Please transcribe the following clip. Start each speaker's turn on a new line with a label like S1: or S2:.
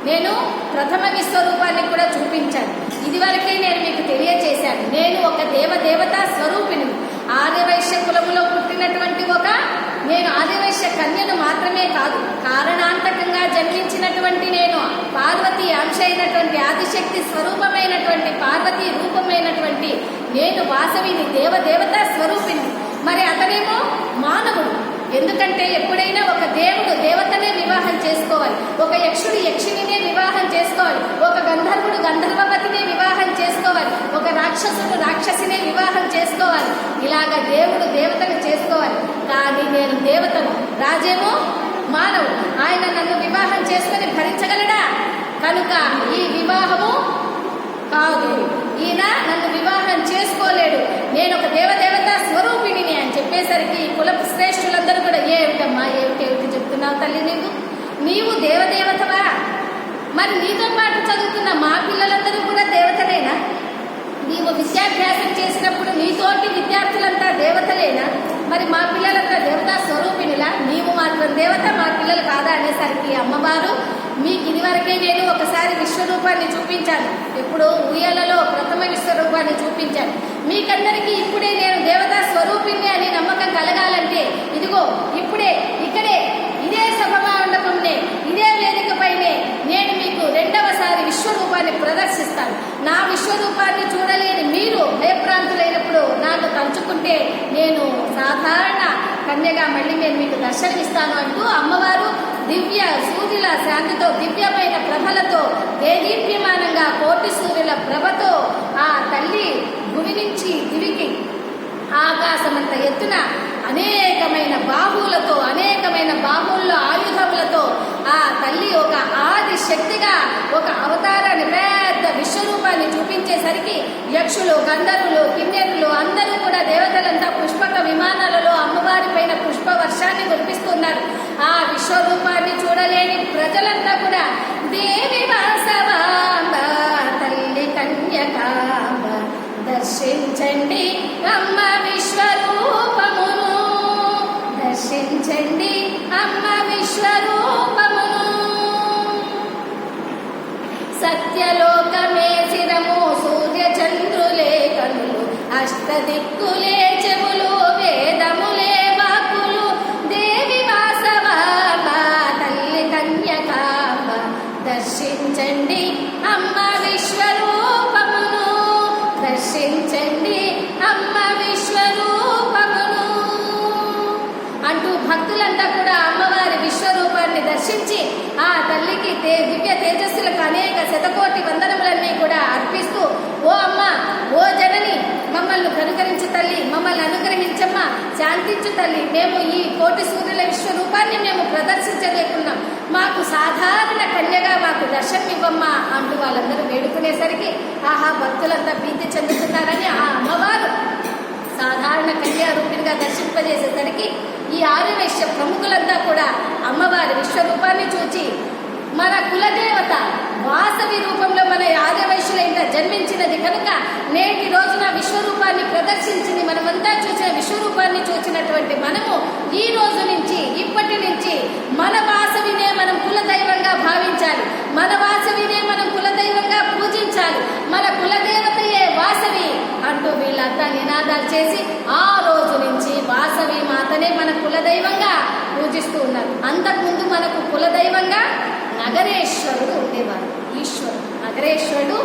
S1: నేను ప్రథమ విశ్వరూపాన్ని కూడా చూపించాను. ఇదివరకే నేను మీకు తెలియచేశాను. నేను ఒక దేవతా స్వరూపిణి. ఆర్యవైశ్య కులములో పుట్టినటువంటి నేను ఆదివైశ్య కన్యను మాత్రమే కాదు, కారణాంతకంగా జన్మించినటువంటి నేను పార్వతి అంశ అయినటువంటి ఆదిశక్తి స్వరూపమైనటువంటి పార్వతి రూపమైనటువంటి నేను వాసవిని, దేవతా స్వరూపిణి. మరి అతనేమో మానవుడు. ఎందుకంటే ఎప్పుడైనా ఒక దేవుడు దేవతనే వివాహం చేసుకోవాలి, ఒక యక్షుడు యక్షిణినే వివాహం చేసుకోవాలి, ఒక గంధర్వుడు గంధర్వవతినే వివాహం చేసుకోవాలి, ఒక రాక్షసుడు రాక్షసినే వివాహం చేసుకోవాలి. ఇలాగ దేవుడు దేవతను చేసుకోవాలి. కానీ నేను దేవతను, రాజేమో మానవుడు. ఆయన నన్ను వివాహం చేసుకుని భరించగలడా? కనుక ఈ వివాహము కాదు, ఈయన నన్ను వివాహం చేసుకోలేడు. నేను ఒక దేవతా స్వరూపిణిని అని చెప్పేసరికి కుల శ్రేష్ఠులందరూ కూడా ఏమిటమ్మా ఏమిటి చెప్తున్నావు తల్లి, నీవు దేవతవా? మరి నీతో పాటు చదువుతున్న మా పిల్లలందరూ కూడా దేవతలేనా? నీవు విద్యాభ్యాసం చేసినప్పుడు నీతోటి విద్యార్థులంతా దేవతలేనా? మరి మా పిల్లలంతా దేవతా స్వరూపిణిలా? నీవు మాత్రం దేవత, మా పిల్లలు కాదా అనేసరికి అమ్మవారు, మీకు ఇదివరకే నేను ఒకసారి విశ్వరూపాన్ని చూపించాను. ఇప్పుడు ఉయ్యాలలో ప్రథమ విశ్వరూపాన్ని చూపించాను. మీకందరికీ ఇప్పుడే నేను దేవతా స్వరూపిణి అని నమ్మకం కలగాలంటే ఇదిగో ఇప్పుడే ఇక్కడే ఇదే సభామండపంనే ఇదే వేదికపైనే నేను మీకు రెండవసారి విశ్వరూపాన్ని ప్రదర్శిస్తాను. నా విశ్వరూపాన్ని చూడలేని మీరు భయప్రాంతులైనప్పుడు నాకు తలుచుకుంటే నేను సాధారణ కన్యగా మళ్ళీ నేను మీకు దర్శనమిస్తాను అంటూ అమ్మవారు దివ్య సూర్యుల శాంతితో, దివ్యమైన ప్రభలతో, దేదీప్యమానంగా కోటి సూర్యుల ప్రభతో ఆ తల్లి భూమి నుంచి దివికి ఆకాశమంత ఎత్తున అనేకమైన బాహువులతో, అనేకమైన బాహువుల్లో ఆయుధములతో ఆ తల్లి ఒక ఆది శక్తిగా ఒక అవతారాన్ని, పెద్ద విశ్వరూపాన్ని చూపించేసరికి యక్షులు, గంధర్వులు, కిన్నెరులు అందరూ కూడా దేవతలంతా పుష్పక విమానాలలో అమ్మవారి పైన పుష్ప వర్షాన్ని కురిపిస్తున్నారు. ఆ విశ్వరూపాన్ని చూడలేని ప్రజలంతా కూడా దేవి వాసవాంబ తల్లి కన్యకాంబ దర్శించండి అమ్మ విశ్వరూపమును, దర్శించండి అమ్మ విశ్వరూపమును. సత్యలోకమే శిరము, సూర్య చంద్రులే కనులు, అష్టదిక్కులే చెవులు, వేదములే వాక్కులు, దేవి వాసవాంబ తల్లి కన్యకాంబ దర్శించండి అమ్మ విశ్వరూపమును, దర్శించండి అమ్మ విశ్వరూపమును అంటూ భక్తులంతా కూడా అమ్మవారి విశ్వరూపాన్ని దర్శించి ఆ తల్లికి దివ్య తేజస్సులకు అనేక శతకోటి వందనములన్నీ కూడా అర్పిస్తూ, ఓ అమ్మ, ఓ జనని, మమ్మల్ని కనుకరించు తల్లి, మమ్మల్ని అనుగ్రహించమ్మా, శాంతించు తల్లి, మేము ఈ కోటి సూర్యుల విశ్వరూపాన్ని మేము ప్రదర్శించలేకున్నాం, మాకు సాధారణ కన్యగా మాకు దర్శనం ఇవ్వమ్మా అంటూ వాళ్ళందరూ వేడుకునేసరికి ఆహా భక్తులంతా ప్రీతి చెందుతున్నారని ఆ అమ్మవారు సాధారణ కన్యా రూపిణిగా దర్శింపజేసేసరికి ఈ ఆర్యవైశ్య ప్రముఖులంతా కూడా అమ్మవారి విశ్వరూపాన్ని చూచి మన కులదేవత వాసవి రూపంలో మన ఆర్యవైశ్యులైన జన్మించినది కనుక నేటి రోజున విశ్వరూపాన్ని ప్రదర్శించింది, మనమంతా చూసిన విశ్వరూపాన్ని చూసినటువంటి మనము ఈ రోజు నుంచి ఇప్పటి నుంచి మన వాసవినే మనం కులదైవంగా భావించాలి, మన వాసవినే మనం కులదైవంగా పూజించాలి, మన కులదేవతయే వాసవి అంటూ వీళ్ళంతా నినాదాలు చేసి ఆ రోజు నుంచి వాసవి మాతనే మన కులదైవంగా పూజిస్తూ ఉన్నారు. అంతకుముందు మనకు కులదైవంగా నగరేశ్వరుడు ఉండేవారు. ఈశ్వరుడు నగరేశ్వరుడు